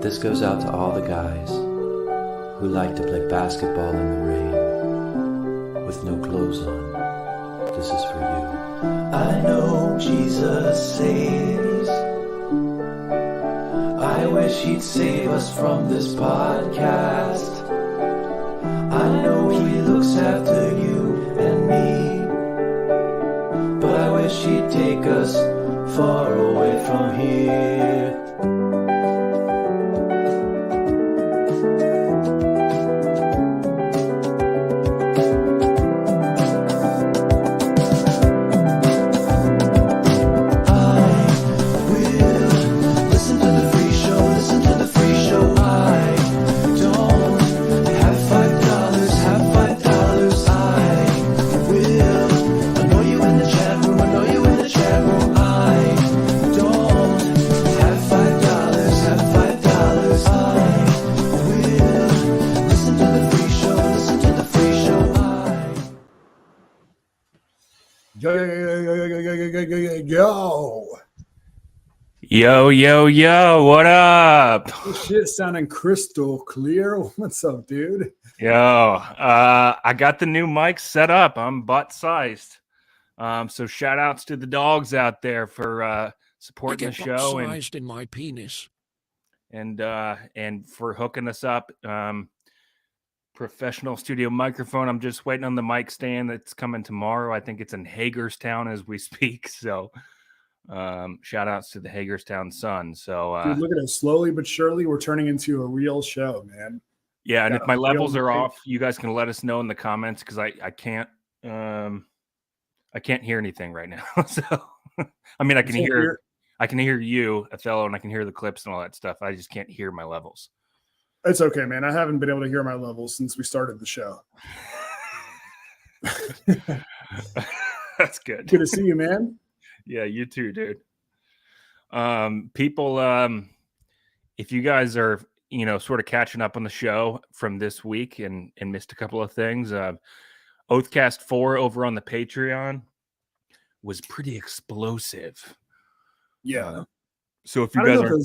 This goes out to all the guys who like to play basketball in the rain with no clothes on. This is for you. I know Jesus saves. I wish he'd save us from this podcast. I know he looks after you and me, but I wish he'd take us far away from here. Yo, what up? This shit sounding crystal clear. What's up, dude? I got the new mic set up. I'm butt-sized. So shout outs to the dogs out there for supporting the show and in my penis. And for hooking us up. Professional studio microphone. I'm just waiting on the mic stand that's coming tomorrow. I think it's in Hagerstown as we speak. So shout outs to the Hagerstown Sun. So dude, look at it. Slowly but surely we're turning into a real show, man. Yeah, and if my levels are off, you guys can let us know in the comments because I can't hear anything right now. So I mean I can hear you, Othello, and I can hear the clips and all that stuff. I just can't hear my levels. It's okay, man. I haven't been able to hear my levels since we started the show. That's good. Good to see you, man. Yeah, you too, dude. People, if you guys are, sort of catching up on the show from this week and missed a couple of things, Oathcast 4 over on the Patreon was pretty explosive. Yeah. So if you guys are,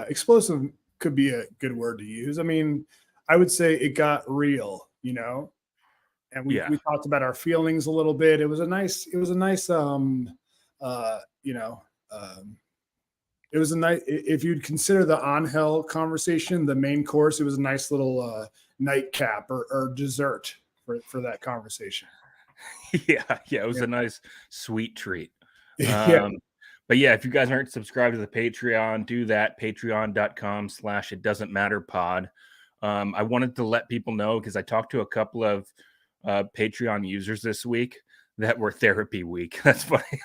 explosive could be a good word to use. I mean, I would say it got real, and we talked about our feelings a little bit. It was a nice if you'd consider the on hell conversation, the main course, it was a nice little nightcap or dessert for that conversation. Yeah, it was a nice sweet treat. But yeah, if you guys aren't subscribed to the Patreon, do that. Patreon.com/itdoesn'tmatterpod. I wanted to let people know because I talked to a couple of Patreon users this week that were therapy week. That's funny.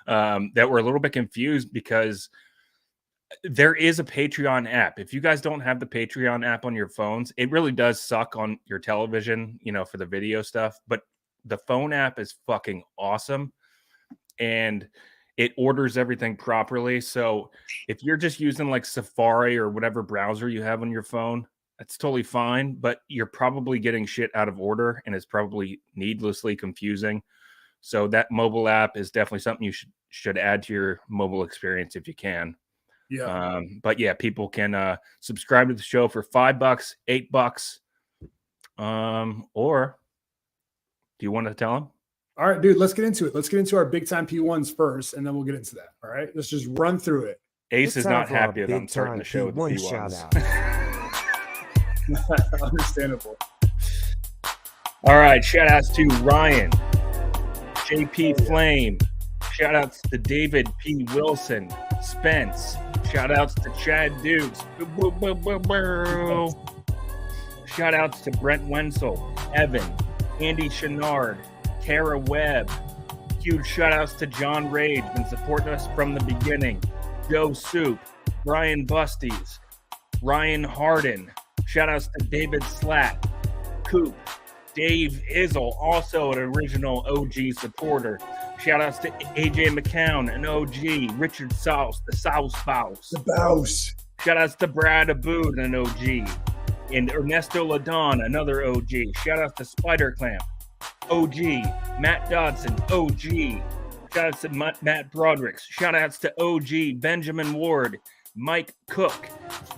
That were a little bit confused because there is a Patreon app. If you guys don't have the Patreon app on your phones, it really does suck on your television, for the video stuff. But the phone app is fucking awesome. And it orders everything properly. So if you're just using like Safari or whatever browser you have on your phone, that's totally fine. But you're probably getting shit out of order and it's probably needlessly confusing. So that mobile app is definitely something you should add to your mobile experience if you can. Yeah. But yeah, people can subscribe to the show for $5, $8. Or do you want to tell them? All right, dude, let's get into it. Let's get into our big time P1s first, and then we'll get into that. All right, let's just run through it. Ace is not happy that I'm starting the show with the P1s. Shout out. Understandable. All right, shout outs to Ryan, JP Flame. Shout outs to David P. Wilson, Spence. Shout outs to Chad Dukes. Shout outs to Brent Wenzel, Evan, Andy Chenard, Tara Webb. Huge shout outs to John Rage, been supporting us from the beginning. Joe Soup, Brian Busties, Ryan Harden. Shout outs to David Slat, Coop, Dave Izzle, also an original OG supporter. Shout outs to AJ McCown, an OG. Richard Sauce, the Sauce Bouse. The Bouse. Shout outs to Brad Abood, an OG. And Ernesto Ladon, another OG. Shout outs to Spider Clamp, OG. Matt Dodson, OG. Shout outs to Matt Broderick. Shout outs to OG Benjamin Ward, Mike Cook.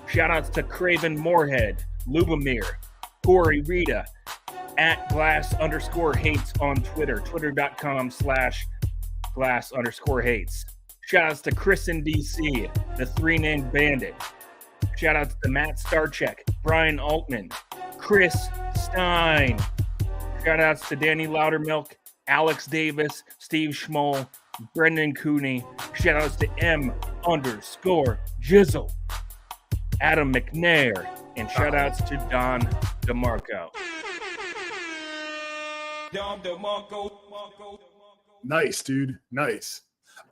Shout outs to Craven Moorhead, Lubomir, Corey Rita, at glass_hates on Twitter, twitter.com/glass_hates. Shout outs to Chris in DC, the 3-named bandit. Shout outs to Matt Starcheck, Brian Altman, Chris Stein. Shout outs to Danny Loudermilk, Alex Davis, Steve Schmoll, Brendan Cooney. Shout outs to M_Jizzle, Adam McNair, and shout outs to Don DeMarco. Nice, dude. Nice.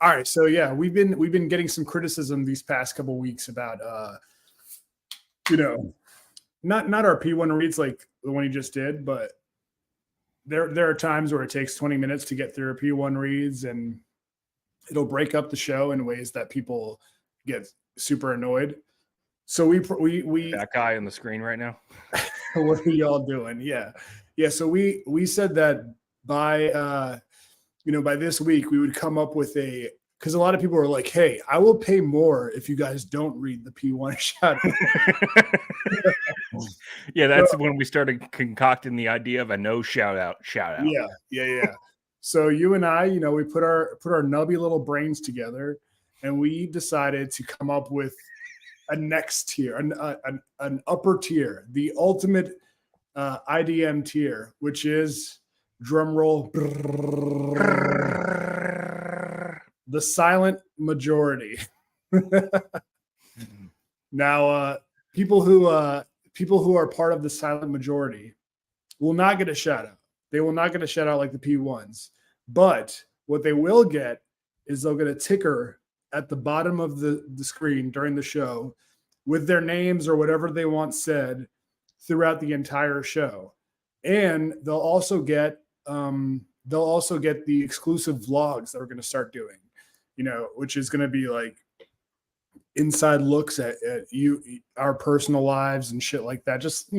All right. So yeah, we've been getting some criticism these past couple of weeks about not our P1 reads like the one you just did, but there are times where it takes 20 minutes to get through a P1 reads, and it'll break up the show in ways that people get super annoyed. So we that guy on the screen right now. What are y'all doing? Yeah. So we said that by this week we would come up with because a lot of people were like, "Hey, I will pay more if you guys don't read the P1 shout out." Yeah, that's when we started concocting the idea of a no shout out. Yeah. So you and I, we put our nubby little brains together, and we decided to come up with a next tier, an upper tier, the ultimate IDM tier, which is drum roll, the silent majority. Now, people who are part of the silent majority will not get a shout out. They will not get a shout out like the P1s, but what they will get is they'll get a ticker at the bottom of the screen during the show with their names or whatever they want said throughout the entire show. And they'll also get the exclusive vlogs that we're going to start doing, which is going to be like inside looks at our personal lives and shit like that. Just,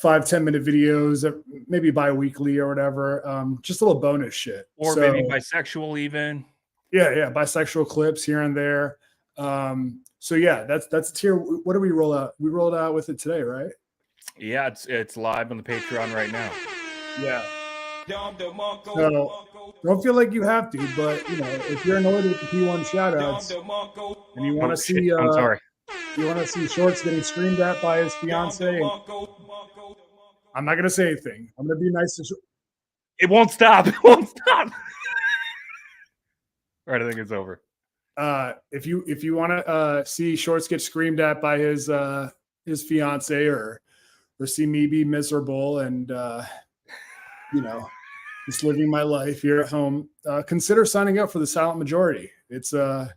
5-10 minute videos, maybe bi-weekly or whatever. Just a little bonus shit. Or maybe bisexual even. Yeah. Bisexual clips here and there. So yeah, that's tier. What do we roll out? We rolled out with it today, right? Yeah, it's live on the Patreon right now. Yeah. So don't feel like you have to, but if you're annoyed with the P1 shout outs and you want to see I'm sorry. You want to see Shorts getting screamed at by his fiance, I'm not gonna say anything. I'm gonna be nice to It won't stop. It won't stop. All right, I think it's over. If you want to see Shorts get screamed at by his fiance, or see me be miserable and just living my life here at home, consider signing up for the silent majority. It's the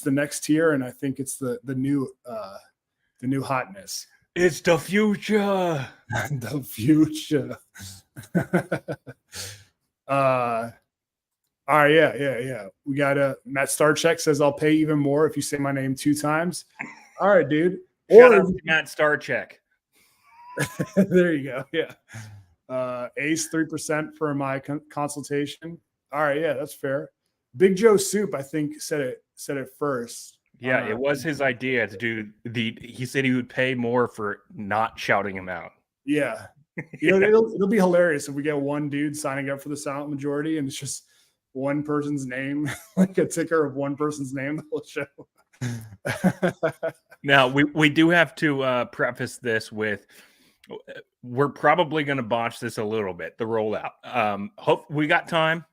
next tier, and I think it's the new hotness. It's the future. The future. All right, yeah. We got Matt Starcheck says I'll pay even more if you say my name 2 times. All right, dude. Shout out to Matt Starcheck. There you go. Yeah. Ace 3% for my consultation. All right, yeah, that's fair. Big Joe Soup, I think, said it first. Yeah, it was his idea to do he said he would pay more for not shouting him out. Yeah. It'll be hilarious if we get one dude signing up for the silent majority and it's just one person's name, like a ticker of one person's name the whole show. Now, we do have to preface this with we're probably going to botch this a little bit, the rollout. Hope we got time.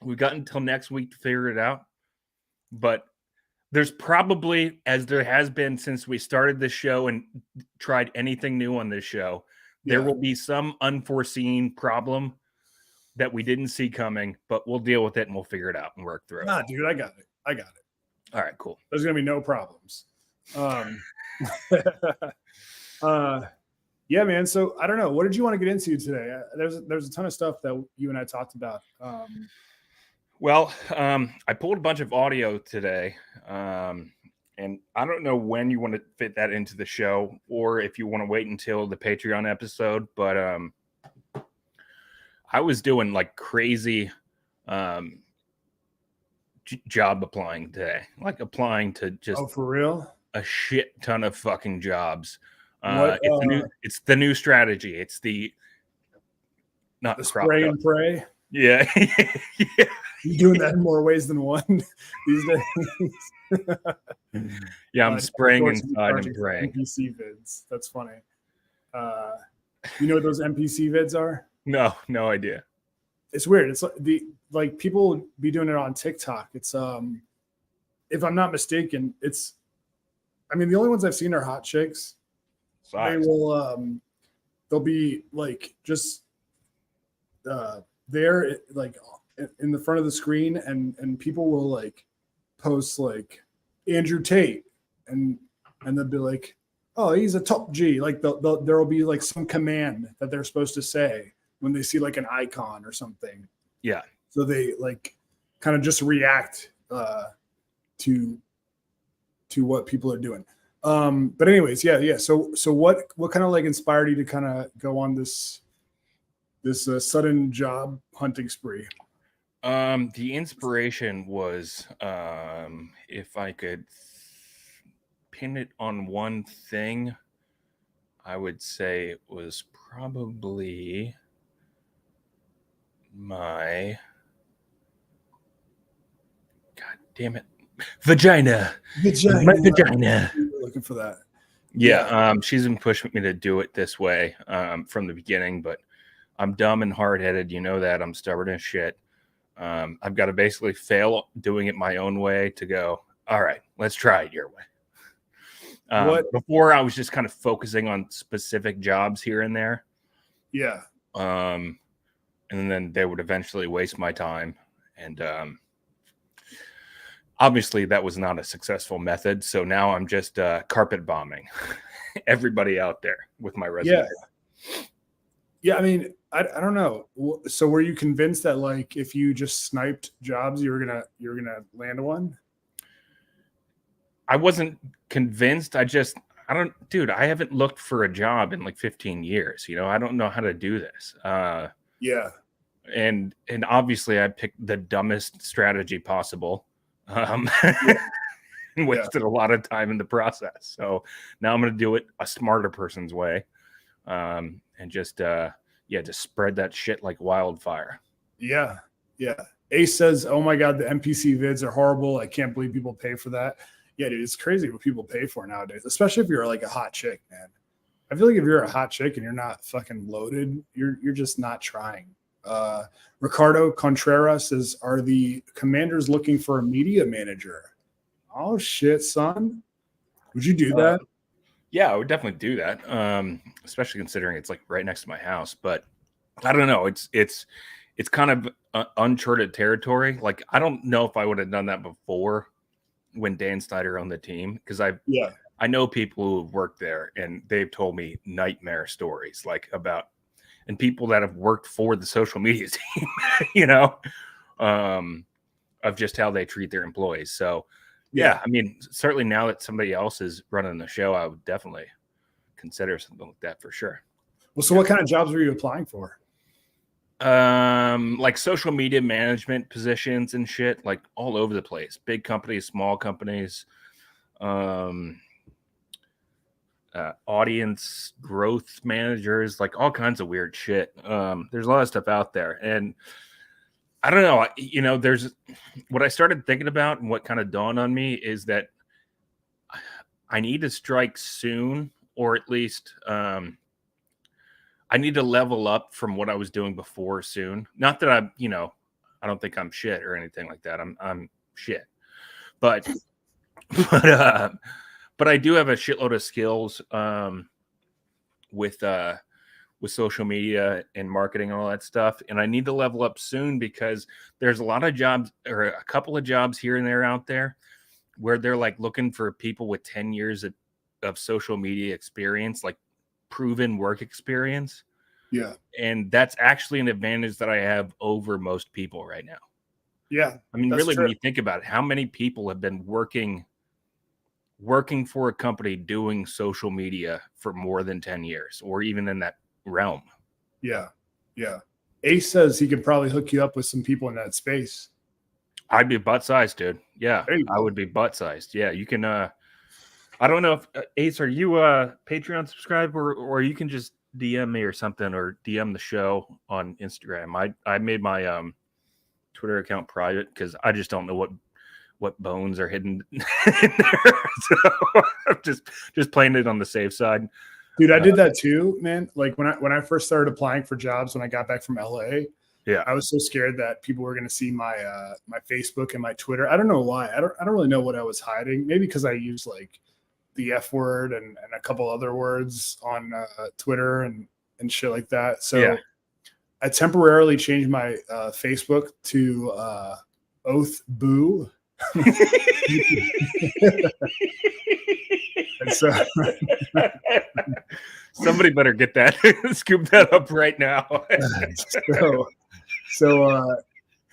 We got until next week to figure it out. But there's probably, as there has been since we started this show and tried anything new on this show, there will be some unforeseen problem that we didn't see coming, but we'll deal with it and we'll figure it out and work through it. Nah, dude, I got it. All right, cool. There's going to be no problems. Yeah, man. So I don't know. What did you want to get into today? There's a ton of stuff that you and I talked about. Well, I pulled a bunch of audio today, and I don't know when you want to fit that into the show or if you want to wait until the Patreon episode, but I was doing like crazy job applying today, like applying to just Oh, for real? a shit ton of fucking jobs. What It's the new strategy. It's the not the cropped spray up. and pray? Yeah. Yeah. You're doing that in more ways than one these days. Yeah, I'm spraying Shorts be inside and charging for praying. NPC vids. That's funny. You know what those NPC vids are? No idea. It's weird. It's like people be doing it on TikTok. It's if I'm not mistaken, it's I mean the only ones I've seen are hot chicks. They will they'll be like just there like in the front of the screen and people will like post like Andrew Tate and they'll be like, oh, he's a top G. Like there will be like some command that they're supposed to say when they see like an icon or something. Yeah. So they like kind of just react to what people are doing. But anyways, yeah. So what kind of like inspired you to kind of go on this sudden job hunting spree? The inspiration was, if I could pin it on one thing, I would say it was probably my, God damn it, vagina. My vagina. Looking for that. Yeah. She's been pushing me to do it this way from the beginning, but I'm dumb and hard-headed. You know that. I'm stubborn as shit. I've got to basically fail doing it my own way to go, all right, let's try it your way. Before I was just kind of focusing on specific jobs here and there. Yeah. And then they would eventually waste my time. And obviously that was not a successful method. So now I'm just carpet bombing everybody out there with my resume. Yeah. I mean, I don't know. So were you convinced that like if you just sniped jobs, you were gonna land one? I wasn't convinced. I haven't looked for a job in like 15 years. You know, I don't know how to do this. Yeah. And obviously I picked the dumbest strategy possible. And wasted a lot of time in the process. So now I'm going to do it a smarter person's way. And just spread that shit like wildfire. Yeah. Ace says, oh my God, the NPC vids are horrible. I can't believe people pay for that. Yeah, dude, it's crazy what people pay for nowadays, especially if you're like a hot chick, man. I feel like if you're a hot chick and you're not fucking loaded, you're just not trying. Ricardo Contreras says, are the Commanders looking for a media manager? Oh shit, son. Would you do that? Yeah, I would definitely do that. Especially considering it's like right next to my house. But I don't know. It's kind of uncharted territory. Like I don't know if I would have done that before when Dan Snyder owned the team, because I know people who have worked there and they've told me nightmare stories like about, and people that have worked for the social media team, you know, of just how they treat their employees. So yeah, I mean, certainly now that somebody else is running the show, I would definitely consider something like that for sure. Well, so what kind of jobs were you applying for? Like social media management positions and shit, like all over the place. Big companies, small companies, audience growth managers, like all kinds of weird shit. There's a lot of stuff out there. And I don't know, you know, there's what I started thinking about and what kind of dawned on me is that I need to strike soon, or at least I need to level up from what I was doing before soon. Not that I don't think I'm shit or anything like that. I'm shit. But I do have a shitload of skills with social media and marketing and all that stuff. And I need to level up soon because there's a lot of jobs, or a couple of jobs here and there out there where they're like looking for people with 10 years of social media experience, like proven work experience. Yeah. And that's actually an advantage that I have over most people right now. Yeah. I mean, really, when you think about it, how many people have been working for a company doing social media for more than 10 years or even in that realm? Yeah. Ace says he could probably hook you up with some people in that space. I'd be butt sized, dude. Yeah, There you I go. would be butt sized. Yeah, you can. I don't know if Ace, are you a Patreon subscriber, or you can just DM me or something, or DM the show on Instagram. I made my Twitter account private because I just don't know what bones are hidden in there. So I'm just playing it on the safe side. Dude, I did that too, man. Like when I first started applying for jobs when I got back from LA, Yeah, I was so scared that people were going to see my my Facebook and my Twitter. I don't know why. I don't really know what I was hiding. Maybe because I used like the F word and a couple other words on Twitter and shit like that. So Yeah. I temporarily changed my Facebook to Oath Boo. And so somebody better get that, scoop that up right now. so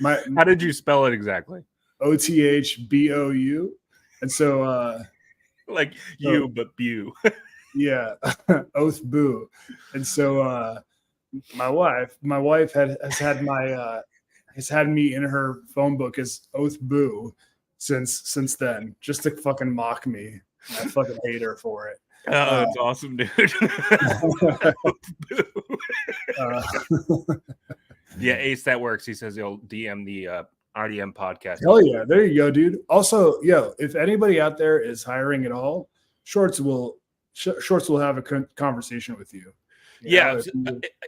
my How did you spell it exactly? OTHBOU. And so Like you, but Bew. yeah, Oath Boo. And so my wife has had me in her phone book as Oath Boo since then, just to fucking mock me. And I fucking hate her for it. Oh, that's awesome, dude. Yeah, Ace, that works. He says he'll DM the IDM podcast. Hell yeah, there you go, dude. Also, if anybody out there is hiring at all, Shorts will have a conversation with you. Yeah,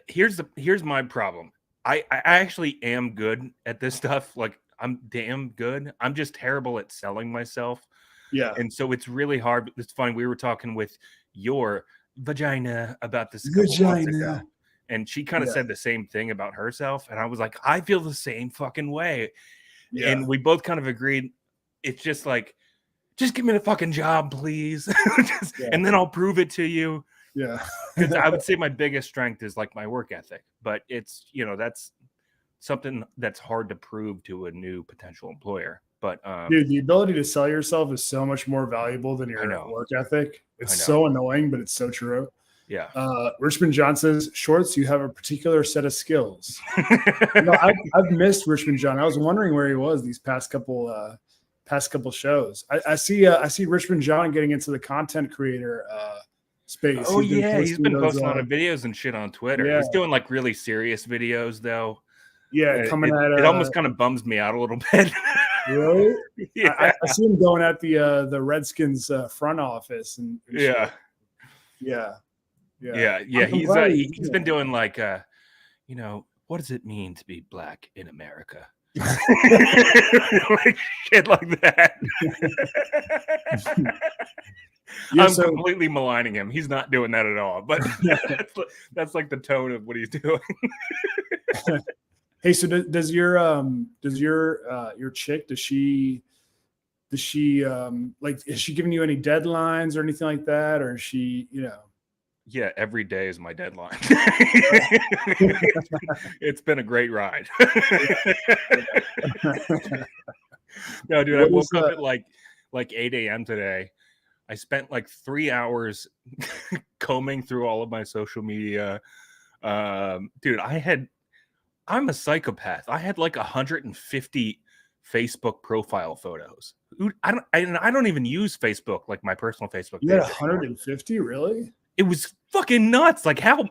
here's my problem. I actually am good at this stuff. Like, I'm damn good. I'm just terrible at selling myself. Yeah. And so it's really hard. It's funny. We were talking with your vagina about this a couple months ago, and she kind of said the same thing about herself. And I was like, I feel the same fucking way. Yeah. And we both kind of agreed. It's just like, just give me the fucking job, please. And then I'll prove it to you. Yeah. Because I would say my biggest strength is like my work ethic, but it's, that's something that's hard to prove to a new potential employer. But dude, the ability to sell yourself is so much more valuable than your work ethic. It's so annoying, but it's so true. Yeah. Richmond John says, Shorts, you have a particular set of skills. I've missed Richmond John. I was wondering where he was these past couple shows. I see Richmond John getting into the content creator space. Oh, he's been posting a lot of videos and shit on Twitter. Yeah. He's doing like really serious videos though. Yeah, it almost kind of bums me out a little bit. Really? Yeah. I see him going at the Redskins front office and yeah. He's been doing like what does it mean to be black in America? Like shit like that. I'm completely maligning him. He's not doing that at all, but that's like the tone of what he's doing. Hey, so does your chick, does she like, is she giving you any deadlines or anything like that, or is she, Yeah, every day is my deadline. It's been a great ride. No, dude, I woke up at like 8 a.m. today. I spent like 3 hours combing through all of my social media. Dude, I'm a psychopath. I had like 150 Facebook profile photos. I don't even use Facebook, like my personal Facebook. You had 150, really? It was fucking nuts. Like how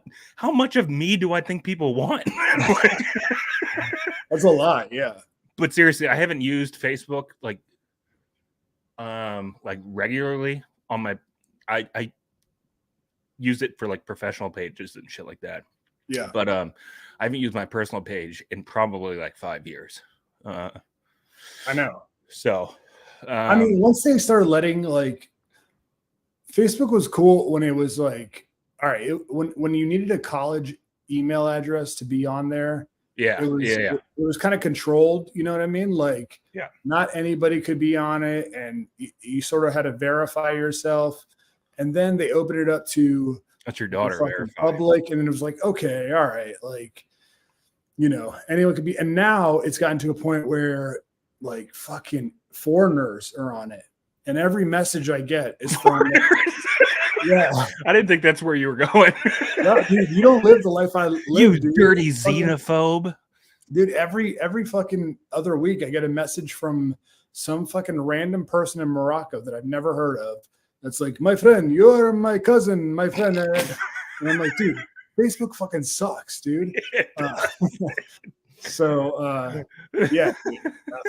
much of me do I think people want? That's a lot, yeah. But seriously, I haven't used Facebook like regularly on my. I use it for like professional pages and shit like that. Yeah. But I haven't used my personal page in probably like 5 years. I know. So, I mean, once they started letting like, Facebook was cool when it was like, all right, when you needed a college email address to be on there. Yeah. It was kind of controlled. You know what I mean? Like, not anybody could be on it, and you sort of had to verify yourself. And then they opened it up to that's your daughter public, and it was like, okay, all right, like, anyone could be. And now it's gotten to a point where like fucking foreigners are on it, and every message I get is from yeah. I didn't think that's where you were going. No, dude, you don't live the life I live. You dirty xenophobe. dude, every fucking other week I get a message from some fucking random person in Morocco that I've never heard of. That's like, my friend, you're my cousin, my friend. And I'm like, dude, Facebook fucking sucks, dude. Yeah,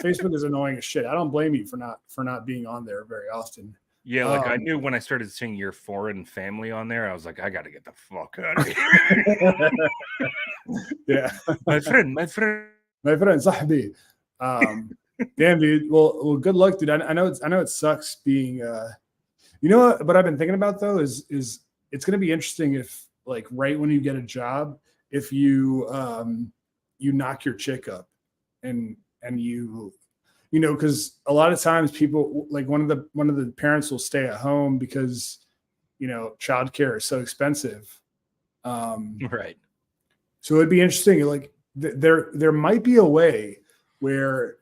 Facebook is annoying as shit. I don't blame you for not being on there very often. Yeah, like I knew when I started seeing your foreign family on there, I was like, I got to get the fuck out of here. Yeah, my friend, Sahbi. Damn, dude. Well, good luck, dude. I know it sucks being. You know what I've been thinking about though is it's going to be interesting if like right when you get a job, if you you knock your chick up, and you know, because a lot of times people like one of the parents will stay at home because you know childcare is so expensive. Right. So it'd be interesting. Like there might be a way where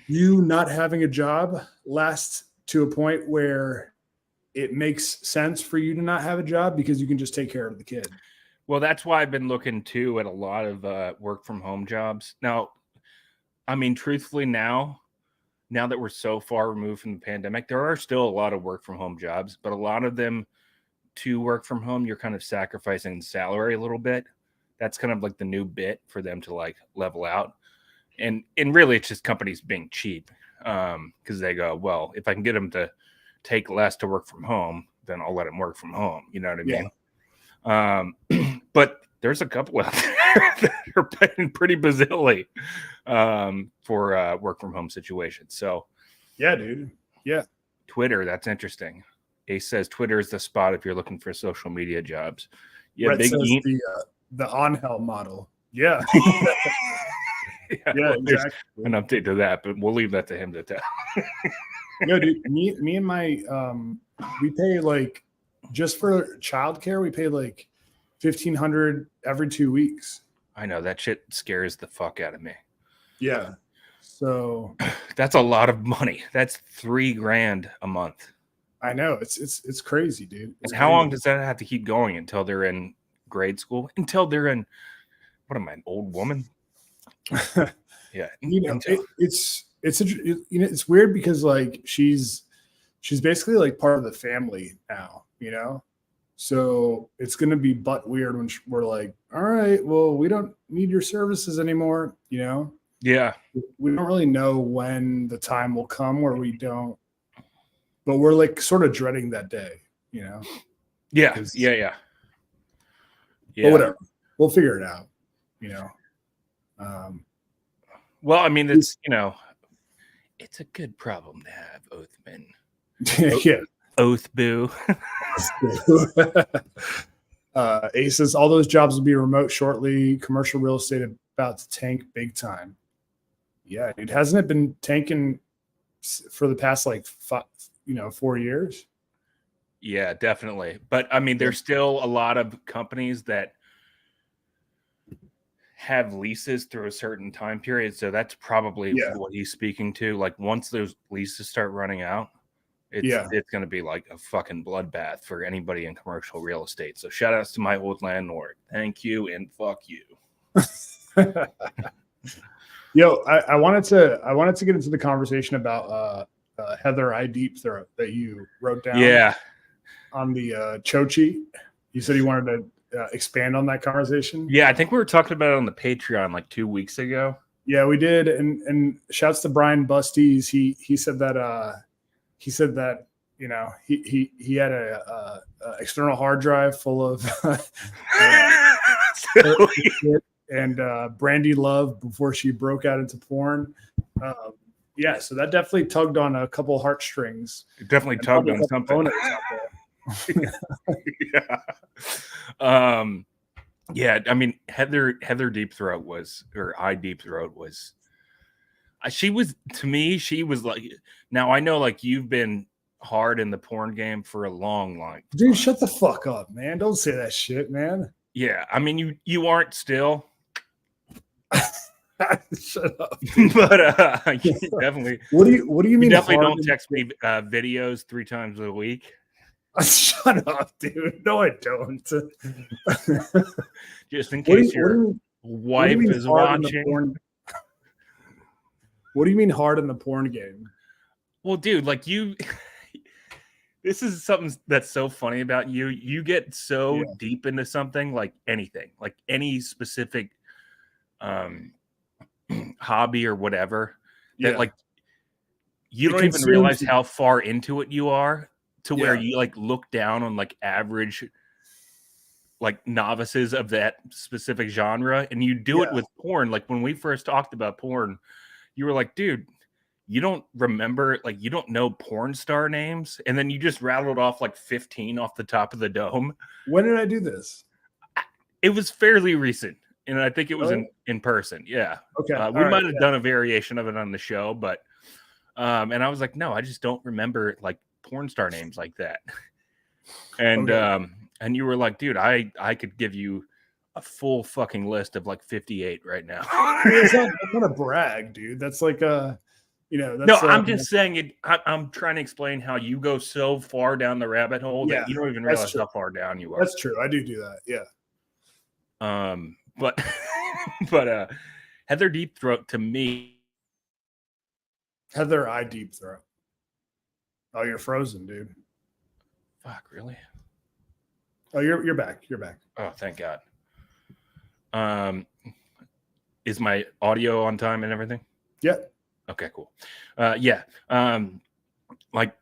you not having a job lasts to a point where it makes sense for you to not have a job because you can just take care of the kid. Well, that's why I've been looking too at a lot of work from home jobs. Now, I mean, truthfully, now that we're so far removed from the pandemic, there are still a lot of work from home jobs, but a lot of them to work from home, you're kind of sacrificing salary a little bit. That's kind of like the new bit for them to like level out. And really it's just companies being cheap because they go, well, if I can get them to take less to work from home, then I'll let them work from home. You know what I mean? But there's a couple out there that are paying pretty bazilly for work from home situations. So yeah, dude. Yeah. Twitter, that's interesting. Ace says Twitter is the spot if you're looking for social media jobs. Yeah, Brett Big says E. the on-hell model. Yeah. Yeah, well, exactly. An update to that, but we'll leave that to him to tell. No, dude, me and my we pay like just for childcare, we pay like $1,500 every 2 weeks. I know that shit scares the fuck out of me. Yeah. So that's a lot of money. That's $3,000 a month. I know it's crazy, dude. And how long does that have to keep going until they're in grade school? Until they're in, what am I, an old woman? Yeah, you know, it's weird because like she's basically like part of the family now, you know. So it's gonna be butt weird when we're like, all right, well, we don't need your services anymore, you know. Yeah, we don't really know when the time will come where we don't, but we're like sort of dreading that day, you know. Yeah. But whatever, we'll figure it out, you know. Well, I mean, it's, you know, it's a good problem to have, Oathman. Yeah. Oath boo. Ace says all those jobs will be remote shortly. Commercial real estate about to tank big time. Yeah, dude. Hasn't it been tanking for the past like 4 years? Yeah, definitely. But I mean, there's still a lot of companies that have leases through a certain time period. So that's probably what he's speaking to. Like once those leases start running out, it's going to be like a fucking bloodbath for anybody in commercial real estate. So shout outs to my old landlord. Thank you and fuck you. Yo, I wanted to get into the conversation about Heather I Deep Throat that you wrote down. Yeah. On the Chochi. You said you wanted to expand on that conversation. Yeah, I think we were talking about it on the Patreon like 2 weeks ago. Yeah, we did. And shouts to Brian Busties. He said that you know he had a external hard drive full of and Brandy Love before she broke out into porn. Yeah, so that definitely tugged on a couple heartstrings. It definitely tugged on something. Yeah. I mean, Heather Deep Throat was, or I Deep Throat was, she was, to me, she was like, now I know like you've been hard in the porn game for a long time. Dude, shut the fuck up, man. Don't say that shit, man. Yeah. I mean, you aren't still. Shut up. But you definitely. What do you mean? You definitely don't text me videos 3 times a week. Shut up, dude. No, I don't. Just in case What do you wife mean is hard in the watching. porn? What do you mean hard in the porn game? Well, dude, like you, this is something that's so funny about you. You get so Yeah. deep into something, like anything, like any specific hobby or whatever, that Yeah. like you It don't even consumes realize you. how far into it you are, to where Yeah. you like look down on like average like novices of that specific genre, and you do it Yeah. with porn. Like when we first talked about porn, you were like, dude, you don't remember, like you don't know porn star names, and then you just rattled off like 15 off the top of the dome. When did I do this? It was fairly recent, and I think it was Really? in person. Yeah. Okay. We All right. might have done a variation of it on the show, but and I was like, no, I just don't remember like porn star names like that. And Okay. and you were like, dude, I could give you a full fucking list of like 58 right now. That's not a brag, dude. That's like No, that's I'm just saying it. I'm trying to explain how you go so far down the rabbit hole Yeah, that you don't even that's realize true. how far down you are. That's true. I do that. Yeah. But but Heather Deep Throat to me. Heather, I deep throat. Oh, you're frozen, dude. Fuck, really? Oh, you're back. You're back. Oh, thank God. Is my audio on time and everything? Yeah. Okay, cool. Yeah. Like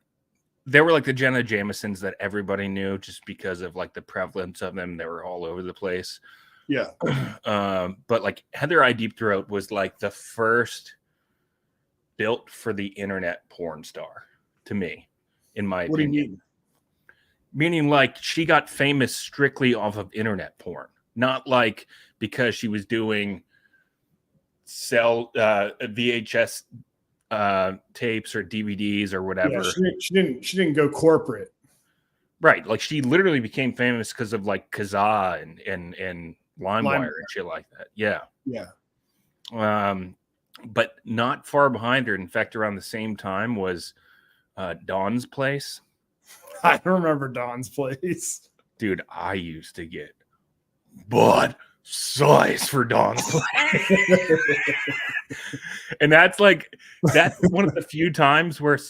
there were like the Jenna Jamesons that everybody knew just because of like the prevalence of them. They were all over the place. Yeah. But like Heather I Deep Throat was like the first built for the internet porn star to me, in my What do you opinion. mean? Meaning like she got famous strictly off of internet porn, not like because she was doing VHS tapes or DVDs or whatever. Yeah, she didn't go corporate. Right. Like she literally became famous because of like Kazaa and LimeWire and shit like that. Yeah. Yeah. But not far behind her. In fact, around the same time was Dawn's Place. I remember Don's Place. Dude, I used to get butt size for Dawn's Place. And that's one of the few times where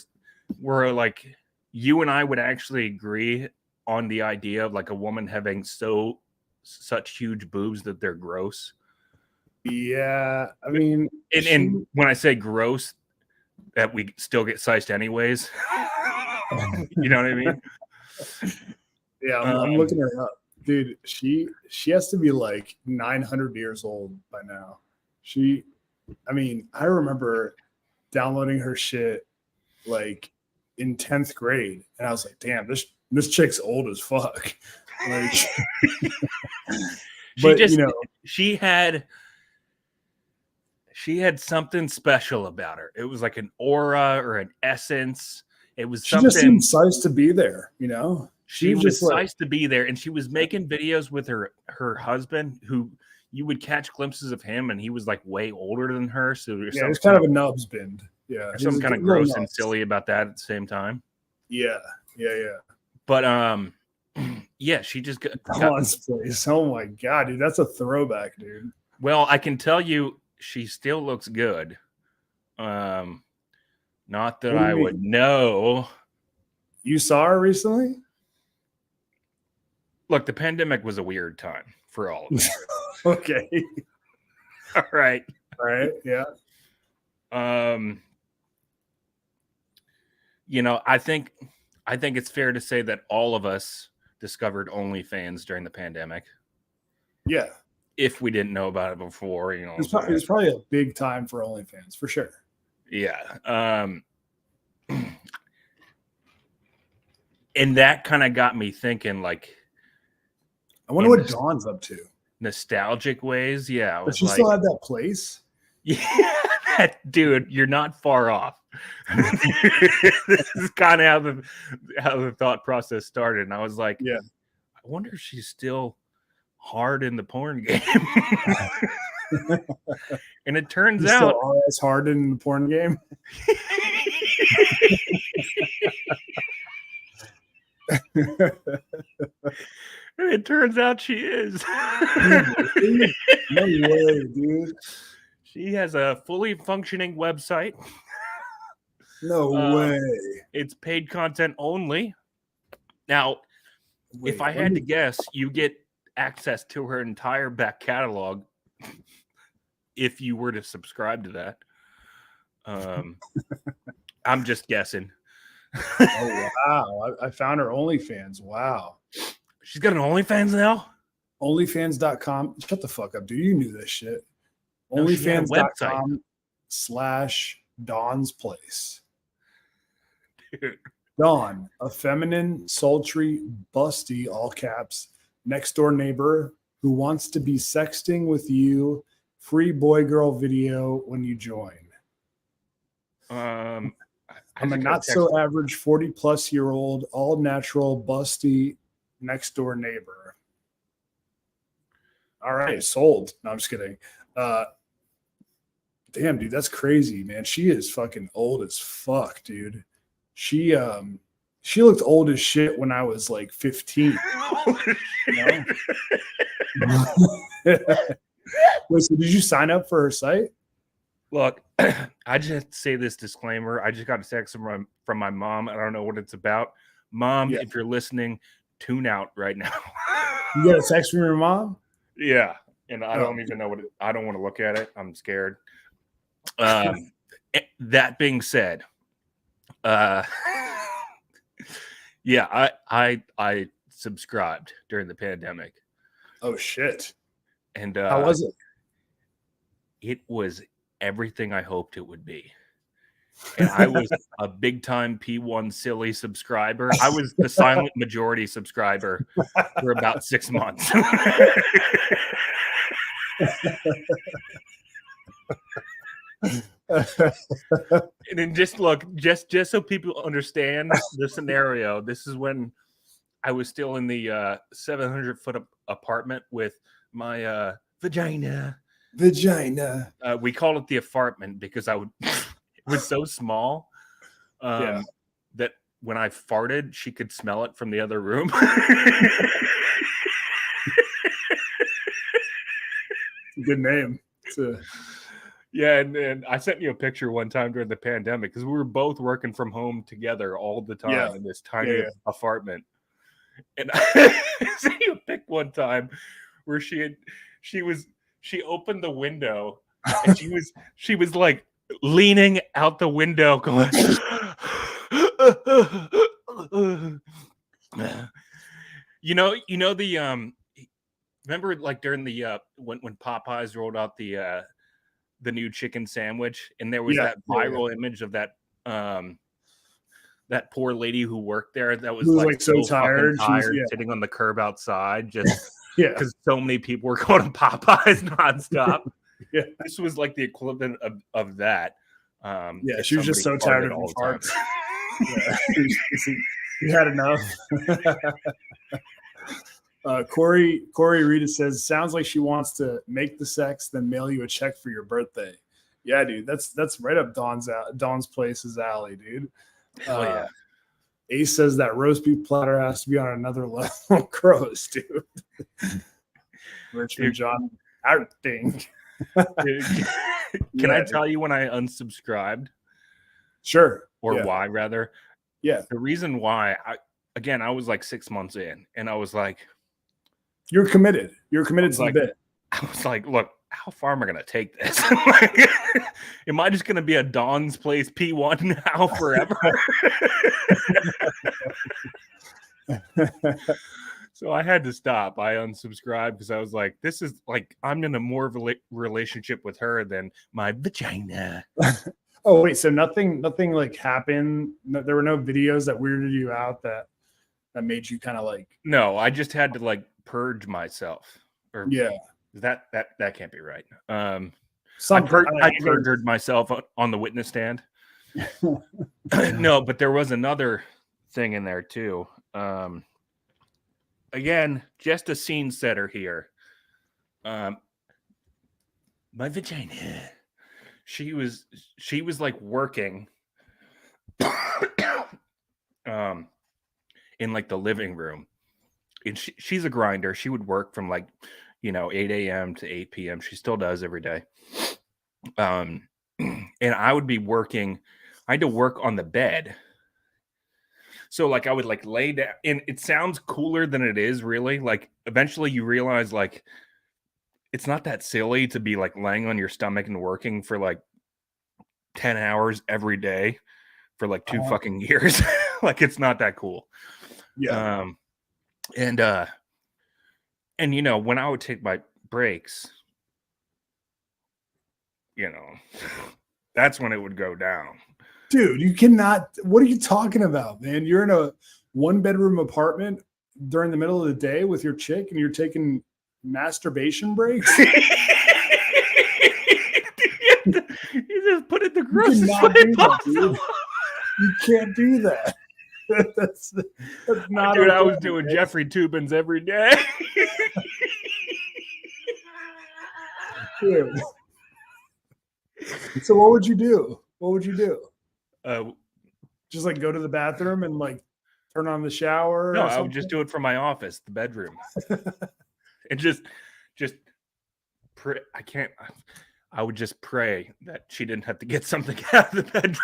like you and I would actually agree on the idea of like a woman having such huge boobs that they're gross. Yeah, I mean, and when I say gross, that we still get sized anyways. You know what I mean? Yeah, I'm looking her up, dude. She has to be like 900 years old by now. I remember downloading her shit like in 10th grade, and I was like, damn, this chick's old as fuck. Like, she had something special about her. It was like an aura or an essence. It was she something. Just seemed sized to be there, you know. She was sized to be there, and she was making videos with her husband, who you would catch glimpses of him, and he was like way older than her. So it was kind of a nubs bend. Yeah, some kind of gross and silly about that at the same time. Yeah. But yeah, she just got Dawn's Place. Oh my God, dude, that's a throwback, dude. Well, I can tell you, she still looks good. Not that I would know. You saw her recently? Look, the pandemic was a weird time for all of us. Okay. All right. Yeah. I think it's fair to say that all of us discovered OnlyFans during the pandemic. Yeah. If we didn't know about it before, it was probably a big time for OnlyFans for sure. Yeah. And that kind of got me thinking, like, I wonder what Dawn's up to. Nostalgic ways. Yeah. Does she still have that place? Yeah, dude, you're not far off. This is kind of how the thought process started. And I was like, yeah, I wonder if she's still hard in the porn game. And it turns out it's hard in the porn game. turns out she is. No way, dude. She has a fully functioning website. No way. It's paid content only. Now, Wait, if I had to guess, you get access to her entire back catalog if you were to subscribe to that. I'm just guessing. Oh wow! I found her OnlyFans. Wow. She's got an OnlyFans now. OnlyFans.com. Shut the fuck up, dude. You knew this shit. No, she had a website. OnlyFans.com/Dawn's Place. Dude. Dawn, a feminine, sultry, busty, all caps, next door neighbor who wants to be sexting with you. Free boy girl video when you join. I'm a not so average 40-plus-year-old, all natural, busty, next door neighbor. All right, sold. No, I'm just kidding. Damn, dude, that's crazy, man. She is fucking old as fuck, dude. She looked old as shit when I was like 15. You know? Wait, so did you sign up for her site? Look, I just say this disclaimer. I just got a text from my mom. I don't know what it's about. Mom, if you're listening, tune out right now. You got a text from your mom? Yeah, and I don't even know I don't want to look at it. I'm scared. That being said, yeah, I subscribed during the pandemic. Oh shit! And how was it? It was everything I hoped it would be. And I was a big time P1 silly subscriber. I was the silent majority subscriber for about 6 months. And then just look, just so people understand the scenario, this is when I was still in the 700-foot apartment with my vagina. We called it the apartment because it was so small that when I farted, she could smell it from the other room. Good name. Yeah, and I sent you a picture one time during the pandemic because we were both working from home together all the time in this tiny apartment. And I sent you a pic one time where she opened the window and she was like leaning out the window going you know the remember like during the when Popeyes rolled out the new chicken sandwich and there was that viral image of that that poor lady who worked there that was like so tired sitting on the curb outside just because so many people were going to Popeyes nonstop. This was like the equivalent of that. She was just so tired of all farts. You had enough. Corey Rita says, sounds like she wants to make the sex, then mail you a check for your birthday. Yeah, dude, that's right up Dawn's Place's alley, dude. Oh yeah. Ace says that roast beef platter has to be on another level. Gross, dude. Richmond John, acting. Can I tell you when I unsubscribed? Sure. Or why, rather? Yeah. The reason why, I was like 6 months in, and I was like, You're committed. You're committed to the bit. I was like, look, how far am I going to take this? Am I just going to be a Dawn's Place P1 now forever? So I had to stop. I unsubscribed because I was like, this is like, I'm in a more of a relationship with her than my vagina. Oh, wait. So nothing like happened. There were no videos that weirded you out that made you kind of like. No, I just had to like purge myself. Or that can't be right. I perjured myself on the witness stand. No, but there was another thing in there too. Again, just a scene setter here. My vagina. She was like working in like the living room. and she's a grinder. She would work from like, 8 a.m. to 8 p.m. She still does every day. And I would be working. I had to work on the bed. So like I would like lay down, and it sounds cooler than it is really. Like eventually you realize like it's not that silly to be like laying on your stomach and working for like 10 hours every day for like 2 fucking years. Like it's not that cool. Yeah. And when I would take my breaks, that's when it would go down. Dude, you cannot. What are you talking about, man? You're in a 1-bedroom apartment during the middle of the day with your chick and you're taking masturbation breaks. You just put it the grossest way possible. You can't do that. That's not. Dude, I was doing Jeffrey Tubin's every day. Dude. So what would you do? What would you do? Just like go to the bathroom and like turn on the shower? No, I would just do it from my office, the bedroom. And just pray. I would just pray that she didn't have to get something out of the bedroom.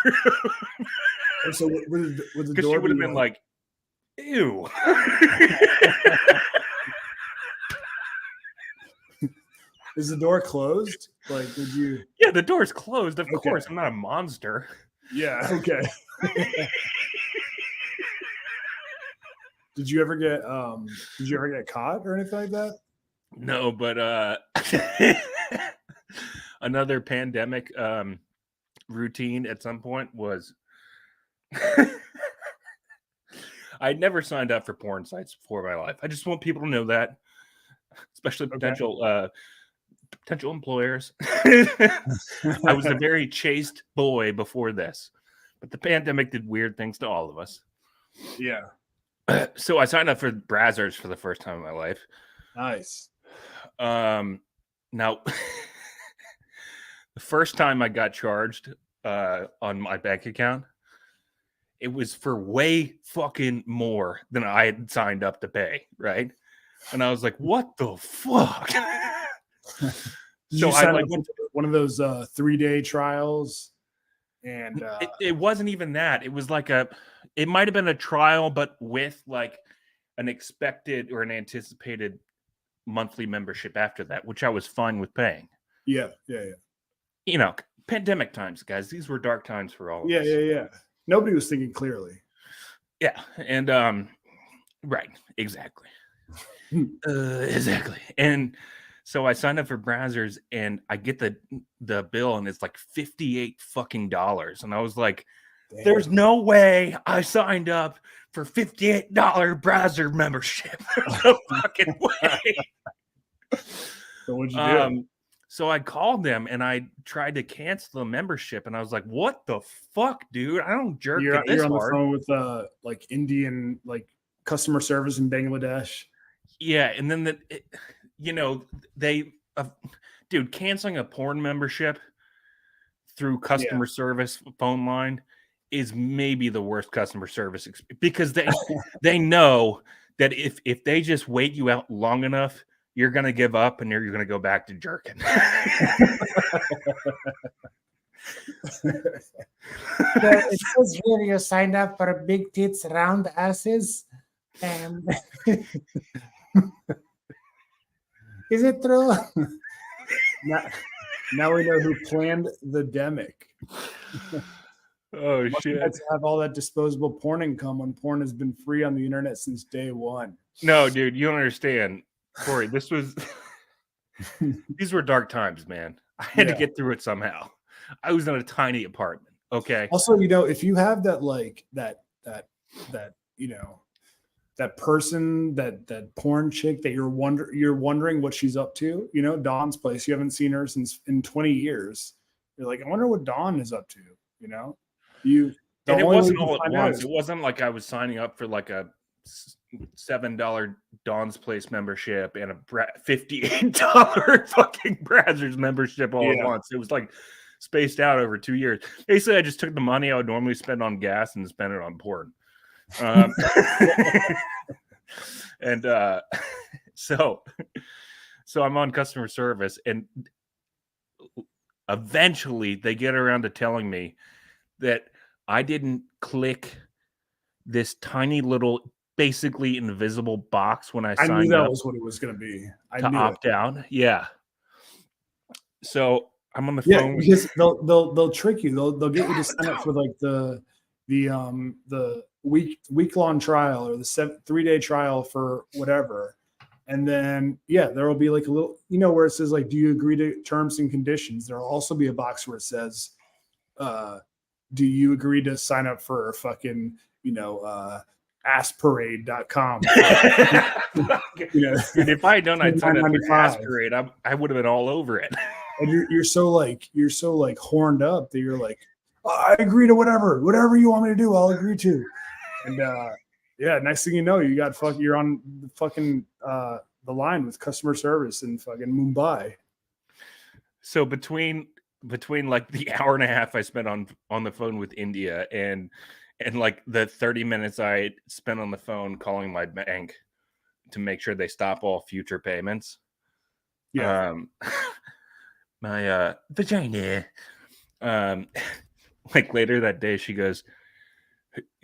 And so would the Because door she would have been like, ew. Is the door closed? Like, did you? Yeah, the door's closed. Of course, I'm not a monster. Yeah. Okay. Did you ever get caught or anything like that? No, but another pandemic routine at some point was I'd never signed up for porn sites before in my life. I just want people to know that, especially potential employers. I was a very chaste boy before this, but the pandemic did weird things to all of us. Yeah. So I signed up for Brazzers for the first time in my life. Nice. Now, the first time I got charged on my bank account, it was for way fucking more than I had signed up to pay, right? And I was like, what the fuck? So I like one of those 3-day trials, and it wasn't even that. It was like it might have been a trial, but with like an expected or an anticipated monthly membership after that, which I was fine with paying. Yeah. Pandemic times, guys. These were dark times for all of us. Yeah. Nobody was thinking clearly. Yeah, and right, exactly. Exactly. And so I signed up for Brazzers, and I get the bill, and it's like $58 fucking dollars, and I was like, damn. There's no way I signed up for $58 Brazzer membership. There's no fucking way. So what'd you do? So I called them and I tried to cancel the membership, and I was like, "What the fuck, dude? I don't jerk You're this on hard." The phone with like Indian like customer service in Bangladesh. Yeah, and then they dude, canceling a porn membership through customer service phone line is maybe the worst customer service because they know that if they just wait you out long enough, you're going to give up and you're going to go back to jerking. It says here you signed up for big tits, round asses. And is it true? Now we know who planned the demic. Oh, shit. To have all that disposable porn income when porn has been free on the internet since day one. No, dude, you don't understand. Corey, these were dark times, man. I had to get through it somehow. I was in a tiny apartment. Okay. Also, if you have that like that person, that porn chick that you're wondering what she's up to, Dawn's place, you haven't seen her in 20 years. You're like, I wonder what Dawn is up to, and it wasn't all at once. It wasn't like I was signing up for like a $7 Dawn's Place membership and a $58 fucking Brazzers membership all at once. It was like spaced out over 2 years. Basically, I just took the money I would normally spend on gas and spent it on porn. And so I'm on customer service, and eventually they get around to telling me that I didn't click this tiny little, basically invisible box when I I knew signed that up was what it was going to be. I to knew opt it. out. Yeah. So I'm on the Yeah, phone. because they'll trick you. They'll get you to sign up for like the week long trial or the 3-day trial for whatever. And then there will be like a little, where it says like, do you agree to terms and conditions? There'll also be a box where it says, do you agree to sign up for fucking, assparade.com? Dude, if I had known I'd signed up for $29.95. Aspirate, I would have been all over it. And you're so horned up that you're like, I agree to whatever you want me to do, I'll agree to. And next thing you know, you're on the fucking the line with customer service in fucking Mumbai. So between like the hour and a half I spent on the phone with India and like the 30 minutes I spent on the phone calling my bank to make sure they stop all future payments. Yeah. My vagina. Like later that day, she goes,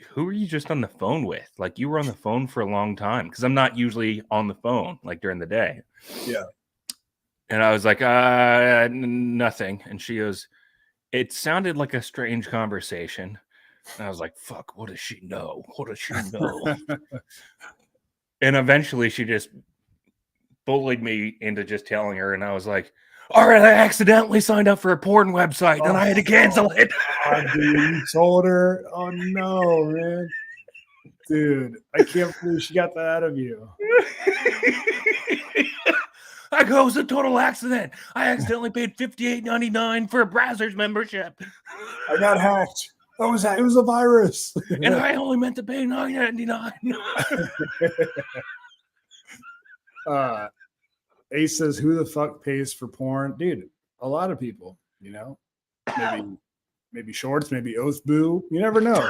"Who are you just on the phone with? Like you were on the phone for a long time." Because I'm not usually on the phone like during the day. Yeah. And I was like, nothing. And she goes, "It sounded like a strange conversation." And I was like, "Fuck, what does she know? What does she know?" And eventually she just bullied me into just telling her. And I was like, all right, I accidentally signed up for a porn website and I had to cancel it. God, dude, you told her? Oh no, man. Dude, I can't believe she got that out of you. I go, it was a total accident. I accidentally paid $58.99 for a browser's membership. I got hacked. It was a virus. And I only meant to pay $9.99. Ace says, who the fuck pays for porn? Dude, a lot of people, maybe shorts, maybe Oath Boo. You never know.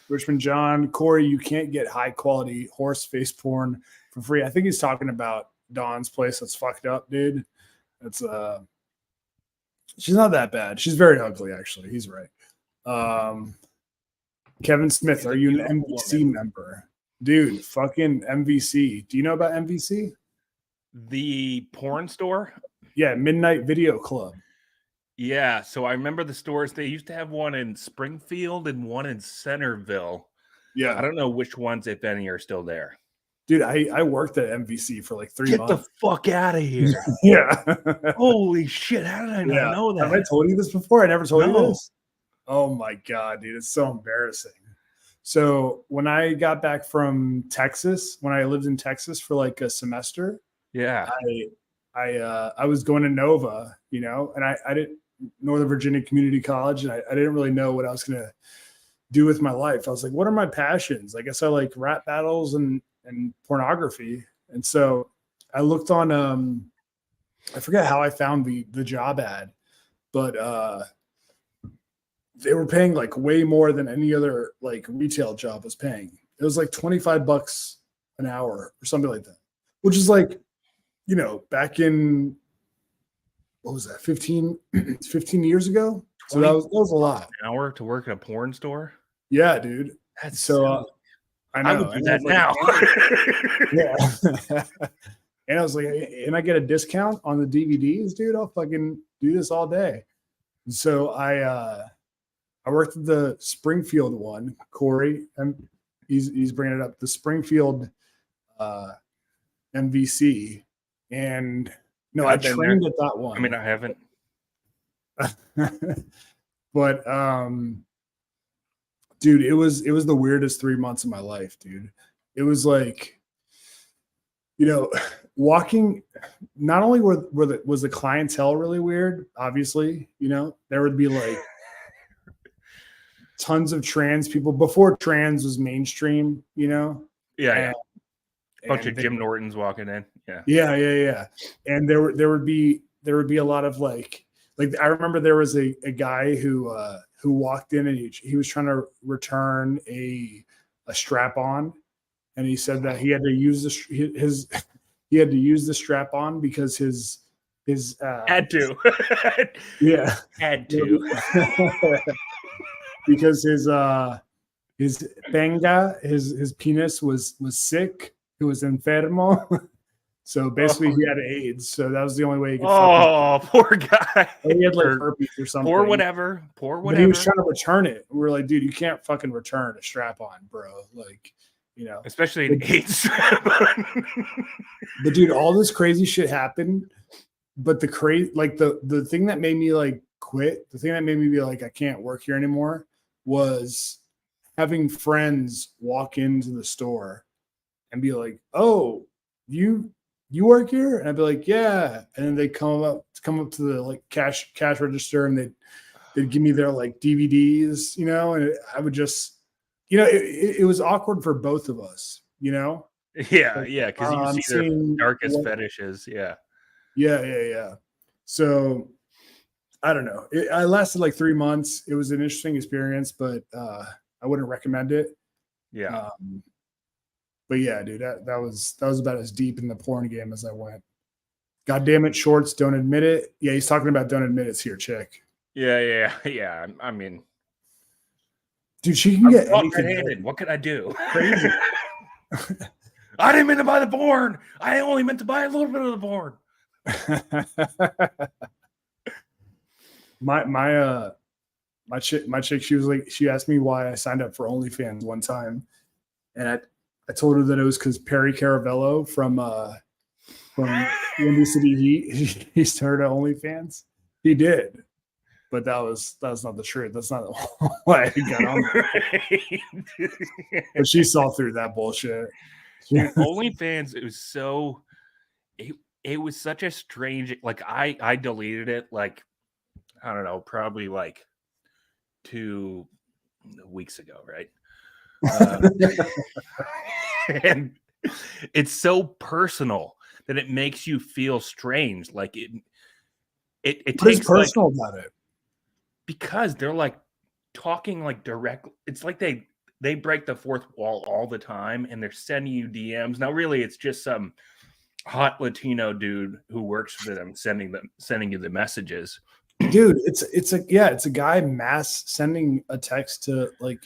Richmond John, Corey, you can't get high quality horse face porn for free. I think he's talking about Dawn's place. That's fucked up, dude. That's she's not that bad. She's very ugly, actually. He's right. Kevin Smith, are you an MVC member? Dude, fucking MVC. Do you know about MVC? The porn store? Yeah, Midnight Video Club. Yeah, so I remember the stores. They used to have one in Springfield and one in Centerville. Yeah. I don't know which ones, if any, are still there. Dude, I worked at MVC for like 3 months. Get the fuck out of here. Yeah. Holy shit, how did I not know that? Have I told you this before? I never told you this. Oh my God, dude, it's so embarrassing. So when I got back from Texas, when I lived in Texas for like a semester, yeah, I was going to Nova, and I didn't Northern Virginia Community College, and I didn't really know what I was gonna do with my life. I was like, what are my passions? I guess I like rap battles and pornography. And so I looked on I forget how I found the job ad, but they were paying like way more than any other like retail job was paying. It was like $25 an hour or something like that, which is like, back in, what was that, 15 years ago? So that was a lot. An hour to work at a porn store? Yeah, dude. That's so I know. I would do that now. Yeah. And I was like, and I get a discount on the DVDs, dude. I'll fucking do this all day. And so I worked at the Springfield one, Corey, and he's bringing it up, the Springfield MVC. And no, I trained at that one. I mean, I haven't. But dude, it was the weirdest 3 months of my life, dude. It was like, walking, not only was the clientele really weird, obviously, there would be like tons of trans people before trans was mainstream, Yeah. Bunch of Jim Nortons walking in. Yeah. And there would be a lot of like I remember there was a guy who who walked in and he was trying to return a strap on, and he said that he had to use he had to use the strap on because his Had to. yeah Had to. because his benga, his penis was sick. It was enfermo. So basically, he had AIDS. So that was the only way he could. Oh, poor guy. Or he had like herpes or something. Poor whatever. But he was trying to return it. We were like, dude, you can't fucking return a strap on, bro. Like, you know, especially an AIDS strap on. But dude, all this crazy shit happened. But the thing that made me like quit, the thing that made me be like, I can't work here anymore, was having friends walk into the store and be like, oh, you work here? And I'd be like, yeah. And then they come up to the like cash register, and they'd give me their like DVDs, you know, and I would just, you know, it was awkward for both of us, you know? Yeah, yeah, because you see their darkest fetishes. Yeah. Yeah. So I don't know. I lasted like 3 months. It was an interesting experience, but I wouldn't recommend it. Yeah. But yeah, dude, that was about as deep in the porn game as I went. God damn it, Shorts, don't admit it. Yeah, he's talking about don't admit it's here, chick. Yeah. I mean, dude, she can get anything. What could I do? Crazy. I didn't mean to buy the porn. I only meant to buy a little bit of the porn. my chick, she asked me why I signed up for OnlyFans one time, and I told her that it was because Perry Caravello from Windy City Heat, he started OnlyFans. He did, but that was not the truth. That's not why I got on there. But she saw through that bullshit. Dude, OnlyFans, it was such a strange, like I deleted it like, I don't know, probably like 2 weeks ago, right? And it's so personal that it makes you feel strange. Like it takes personal about it, because they're like talking like direct. It's like they break the fourth wall all the time, and they're sending you DMs. Now, really, it's just some hot Latino dude who works for them sending you the messages. Dude, it's a guy mass sending a text to like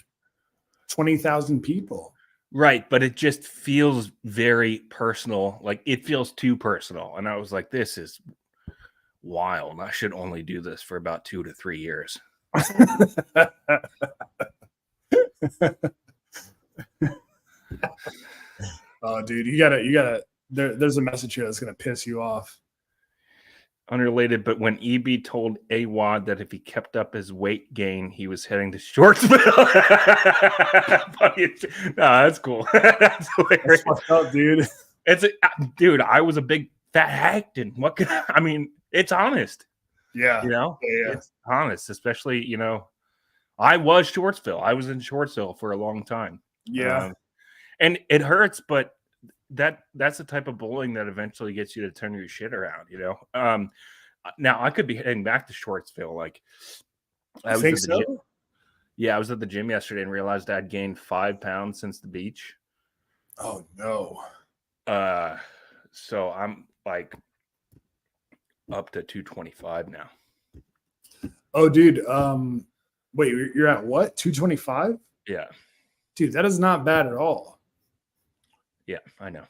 20,000 people. Right, but it just feels very personal. Like it feels too personal, and I was like, "This is wild. I should only do this for about 2 to 3 years." Oh, dude, you gotta. There's a message here that's gonna piss you off. Unrelated, but when EB told Awad that if he kept up his weight gain, he was heading to Shortsville. No, that's cool. That's hilarious. That's fucked up, dude. Dude, I was a big fat Hackton. What could I mean? It's honest. Yeah. You know? Yeah. It's honest, especially, you know, I was Shortsville. I was in Shortsville for a long time. Yeah. And it hurts, but that's the type of bullying that eventually gets you to turn your shit around, you know. Now I could be heading back to Shortsville. Like I was at the gym. Yeah, I was at the gym yesterday and realized I'd gained 5 pounds since the beach. Oh no. So I'm like up to 225 now. Oh, dude. Wait, you're at what? 225? Yeah. Dude, that is not bad at all. Yeah, I know.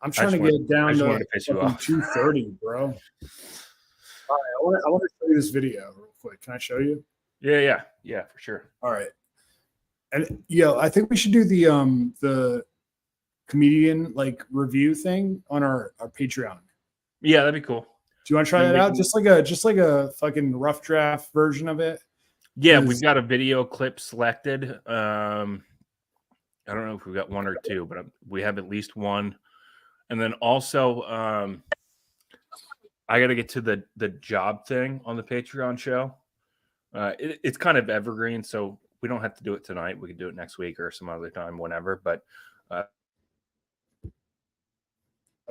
I'm trying to get down to 230, bro. All right, I want to show you this video real quick. Can I show you? Yeah, for sure. All right. And I think we should do the comedian like review thing on our Patreon. Yeah, that'd be cool. Do you want to try that out? Just like a fucking rough draft version of it. Yeah, we've got a video clip selected. I don't know if we've got one or two, but we have at least one. And then also, I got to get to the job thing on the Patreon show. It's kind of evergreen, so we don't have to do it tonight. We can do it next week or some other time, whenever. But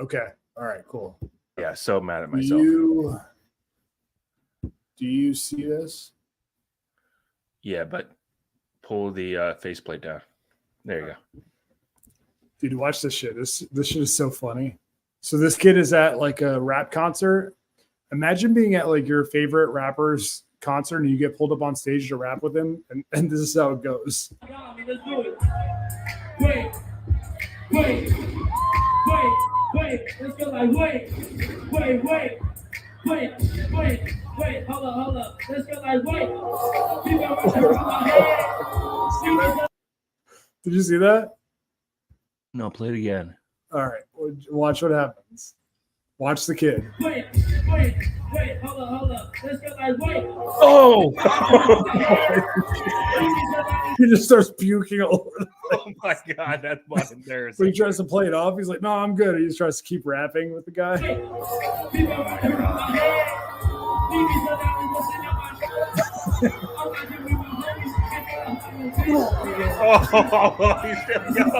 okay, all right, cool. Yeah, so mad at myself. Do you see this? Yeah, but pull the faceplate down. There you go. Dude, watch this shit. This shit is so funny. So this kid is at like a rap concert. Imagine being at like your favorite rapper's concert and you get pulled up on stage to rap with him, and this is how it goes. Let's do it. Wait. Let's go like wait. Hold up. Let's go like wait. Did you see that? No, play it again. All right, watch what happens. Watch the kid. Wait. Hold up. Let's go like wait. Oh! He just starts puking all over. Oh my god, that's fucking So embarrassing. he tries to play it off. He's like, "No, I'm good." He just tries to keep rapping with the guy. Oh, he's still going.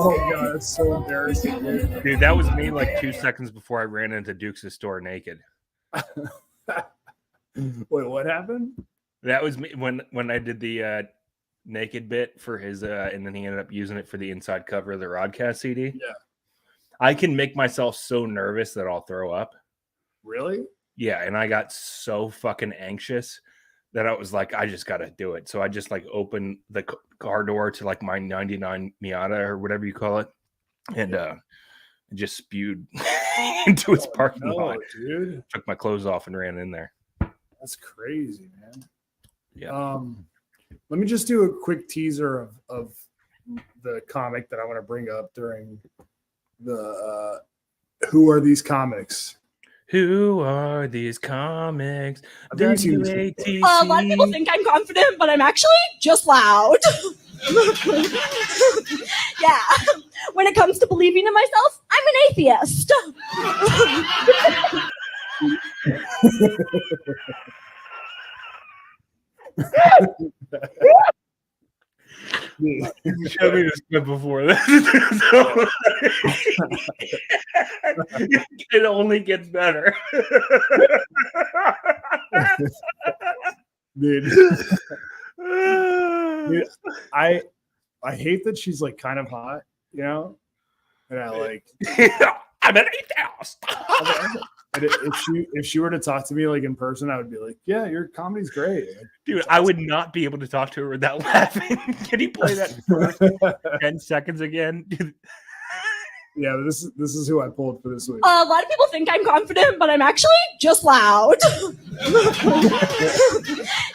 Oh god, it's so embarrassing, dude. Dude, that was me like 2 seconds before I ran into Duke's store naked. Wait, what happened? That was me when I did the naked bit for his and then he ended up using it for the inside cover of the Rodcast CD. Yeah. I can make myself so nervous that I'll throw up. Really? Yeah, and I got so fucking anxious that I was like, I just got to do it. So I just like opened the car door to like my 99 Miata or whatever you call it, and just spewed into its parking lot. Dude. Took my clothes off and ran in there. That's crazy, man. Yeah. Let me just do a quick teaser of the comic that I want to bring up during the Who Are These Comics? Who are these comics? I think you've seen WATC. A lot of people think I'm confident, but I'm actually just loud. Yeah. When it comes to believing in myself, I'm an atheist. You showed me this clip before. It only gets better. Dude, I hate that she's like kind of hot, you know? And I like I'm an atheist. and if she were to talk to me like in person, I would be like, yeah, your comedy's great. Dude, I would not be able to talk to her without laughing. Can you play that first 10 seconds again? Dude. Yeah, but this is who I pulled for this week. A lot of people think I'm confident, but I'm actually just loud.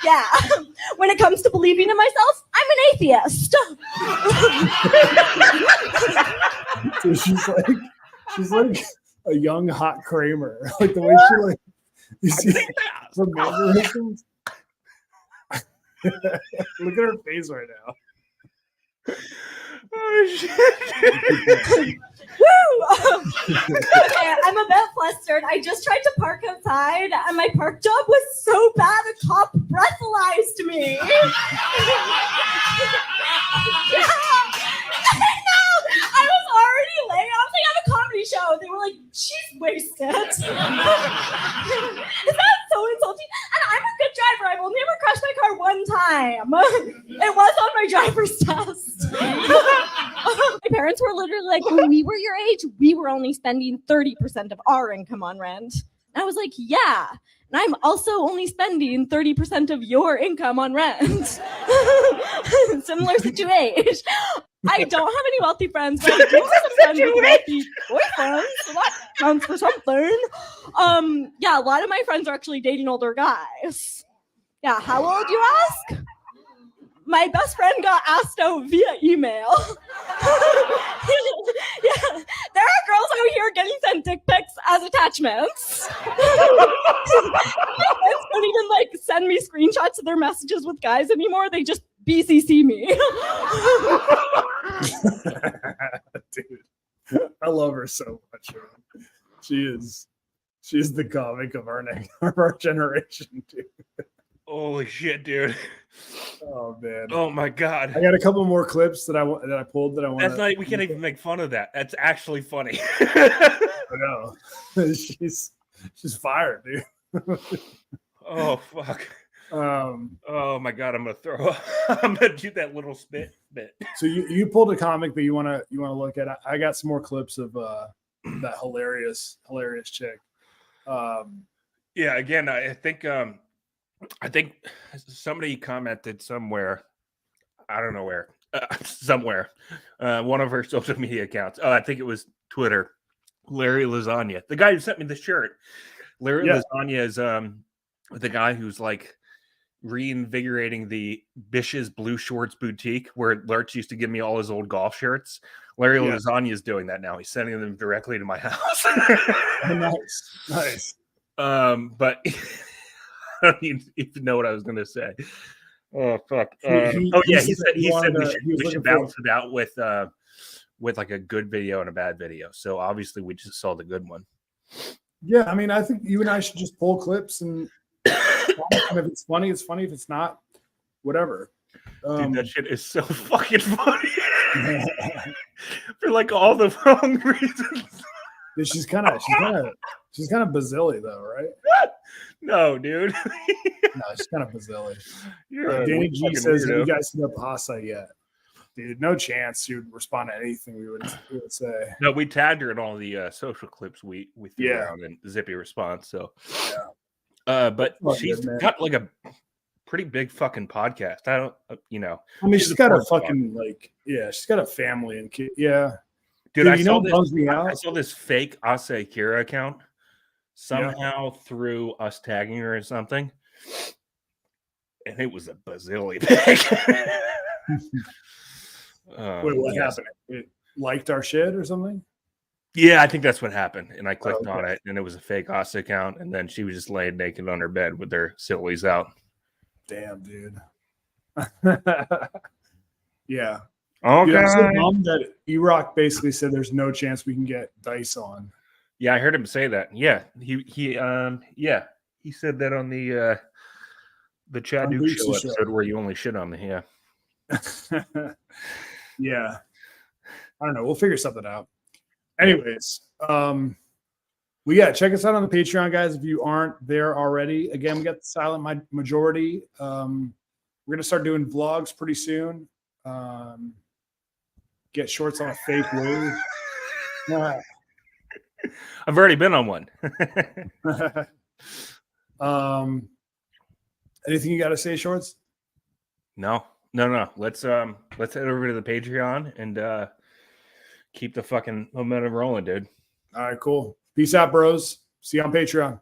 Yeah. When it comes to believing in myself, I'm an atheist. So she's like a young hot Kramer. Like the way she like you see the mannerisms. Look at her face right now. Oh, shit. Woo! Okay, I'm a bit flustered. I just tried to park outside, and my park job was so bad a cop breathalyzed me. Yeah. I know. I was already late. I was like at a comedy show. They were like, "She's wasted." Is that so insulting? And I'm a good driver. I've only ever crashed my car one time. It was on my driver's test. My parents were literally like, when we were your age, we were only spending 30% of our income on rent. And I was like, yeah. And I'm also only spending 30% of your income on rent. Similar situation. I don't have any wealthy friends, but I do have some friends with wealthy boyfriends, so that counts for something. Yeah, a lot of my friends are actually dating older guys. Yeah, how old, you ask? My best friend got asked out via email. Yeah, there are girls out here getting sent dick pics as attachments. Friends don't even like send me screenshots of their messages with guys anymore. They just BCC me. Dude, I love her so much. Man. She's the comic of our generation, dude. Holy shit, dude. Oh man. Oh my god. I got a couple more clips that I pulled that I want. That's not. We can't even make fun of that. That's actually funny. I know. She's fired, dude. Oh fuck. Um, Oh my god, I'm gonna throw up. I'm gonna do that little spit bit. so you pulled a comic that you wanna look at. I got some more clips of that hilarious chick. Yeah, again, I think somebody commented somewhere. I don't know where. Somewhere. One of her social media accounts. Oh, I think it was Twitter. Larry Lasagna, the guy who sent me the shirt. Larry Lasagna is the guy who's like reinvigorating the Bish's Blue Shorts boutique, where Lurch used to give me all his old golf shirts. Larry Lasagna is doing that now. He's sending them directly to my house. Nice. But I don't even know what I was going to say. Oh fuck. He said we should balance it out with like a good video and a bad video. So obviously we just saw the good one. Yeah, I mean, I think you and I should just pull clips and if it's funny, it's funny. If it's not, whatever. Dude, that shit is so fucking funny. For like all the wrong reasons. Yeah, she's kind of Bazilli though, right? No, dude. No, she's kind of Bazilli. Danny G says, "Have you guys seen the pasta yet?" Dude, no chance she would respond to anything we would say. No, we tagged her in all the social clips we threw around in Zippy response. So, but she's got like a pretty big fucking podcast. I don't, I mean, she's got a fucking she's got a family and kid. Yeah, dude, I saw this fake Ase Kira account somehow through us tagging her or something, and it was a bazillion big. Wait, what happened? It liked our shit or something? Yeah, I think that's what happened. And I clicked on it, and it was a fake Asa account. And then she was just laying naked on her bed with her sillies out. Damn, dude. Yeah. Okay. Dude, I'm so bummed that E-Rock basically said there's no chance we can get Dice on. Yeah, I heard him say that. Yeah, he said that on the Chad Duke show episode where you only shit on me. Yeah. Yeah, I don't know. We'll figure something out. Anyways, check us out on the Patreon, guys. If you aren't there already, again, we got the silent majority. We're gonna start doing vlogs pretty soon. Get shorts on a fake wave. I've already been on one. Anything you got to say, Shorts? No. Let's head over to the Patreon and keep the fucking momentum rolling, dude. All right, cool. Peace out, bros. See you on Patreon.